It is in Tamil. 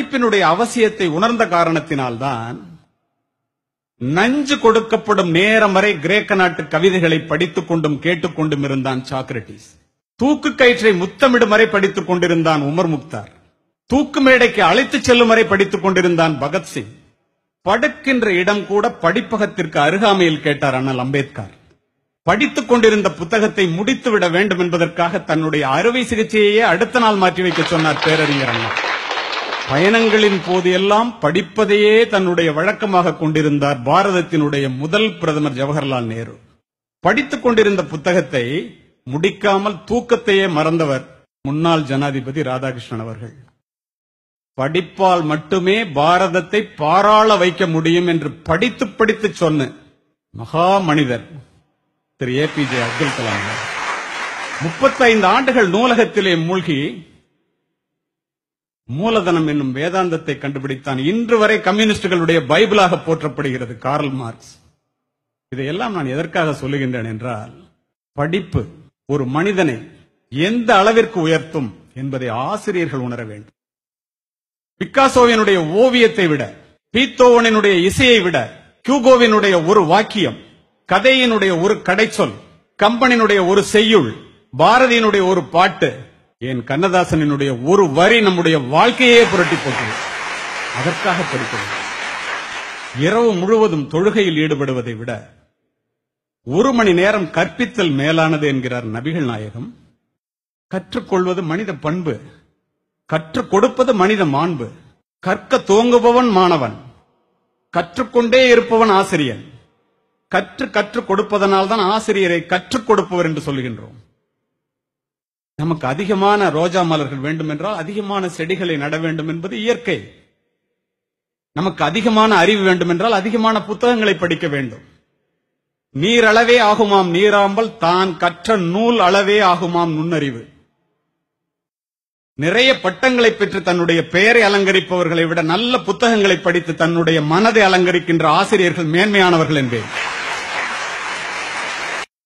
படிப்பினுடைய அவசியத்தை உணர்ந்த காரணத்தினால்தான் நஞ்சு கொடுக்கப்படும் நேரம் வரை கிரேக்க நாட்டு கவிதைகளை படித்துக் கொண்டும் கேட்டுக்கொண்டும் இருந்தான் சாக்ரட்டிஸ். தூக்கு கயிற்றை முத்தமிடும் வரை படித்துக் கொண்டிருந்தான் உமர் முக்தார். தூக்கு மேடைக்கு அழைத்துச் செல்லும் வரை படித்துக் கொண்டிருந்தான் பகத்சிங். படுக்கின்ற இடம் கூட படிப்பகத்திற்கு அருகாமையில் கேட்டார் அண்ணல் அம்பேத்கர். படித்துக் கொண்டிருந்த புத்தகத்தை முடித்துவிட வேண்டும் என்பதற்காக தன்னுடைய அறுவை சிகிச்சையே அடுத்த நாள் மாற்றி வைக்க சொன்னார் பேரறிஞர் அண்ணா. பயணங்களின் போது எல்லாம் படிப்பதையே தன்னுடைய வழக்கமாக கொண்டிருந்தார் பாரதத்தினுடைய முதல் பிரதமர் ஜவஹர்லால் நேரு. படித்துக் கொண்டிருந்த புத்தகத்தை முடிக்காமல் தூக்கத்தையே மறந்தவர் முன்னாள் ஜனாதிபதி ராதாகிருஷ்ணன் அவர்கள். படிப்பால் மட்டுமே பாரதத்தை பாராள வைக்க முடியும் என்று படித்து படித்து சொன்ன மகா மனிதர் திரு ஏபிஜே அப்துல் கலாம். 35 ஆண்டுகள் நூலகத்திலே மூழ்கி மூலதனம் என்னும் வேதாந்தத்தை கண்டுபிடித்தான். இன்று வரை கம்யூனிஸ்டுகளுடைய பைபிளாக போற்றப்படுகிறது கார்ல் மார்க்ஸ். இதையெல்லாம் நான் எதற்காக சொல்லுகின்றேன் என்றால், படிப்பு ஒரு மனிதனை எந்த அளவிற்கு உயர்த்தும் என்பதை ஆசிரியர்கள் உணர வேண்டும். பிக்காசோவினுடைய ஓவியத்தை விட, பீத்தோவனினுடைய இசையை விட, ஹியூகோவினுடைய ஒரு வாக்கியம், கதையினுடைய ஒரு கடைச்சொல், கம்பனினுடைய ஒரு செய்யுள், பாரதியினுடைய ஒரு பாட்டு, என் கண்ணதாசனினுடைய ஒரு வரி நம்முடைய வாழ்க்கையே புரட்டி போட்டது. அதற்காக படிக்கிறது. இரவு முழுவதும் தொழுகையில் ஈடுபடுவதை விட 1 மணி நேரம் கற்பித்தல் மேலானது என்கிறார் நபிகள் நாயகம். கற்றுக்கொள்வது மனித பண்பு, கற்றுக் கொடுப்பது மனித மாண்பு. கற்க துவங்குபவன் மாணவன், கற்றுக்கொண்டே இருப்பவன் ஆசிரியன். கற்றுக் கொடுப்பதனால் தான் ஆசிரியரை கற்றுக் கொடுப்பவர் என்று சொல்லுகின்றோம். நமக்கு அதிகமான ரோஜா மலர்கள் வேண்டும் என்றால் அதிகமான செடிகளை நட வேண்டும் என்பது இயற்கை. நமக்கு அதிகமான அறிவு வேண்டும் என்றால் அதிகமான புத்தகங்களை படிக்க வேண்டும். நீர் அளவே ஆகுமாம் நீராம்பல், தான் கற்ற நூல் அளவே ஆகுமாம் நுண்ணறிவு. நிறைய பட்டங்களை பெற்று தன்னுடைய பெயரை அலங்கரிப்பவர்களை விட நல்ல புத்தகங்களை படித்து தன்னுடைய மனதை அலங்கரிக்கின்ற ஆசிரியர்கள் மேன்மையானவர்கள் என்பேன்.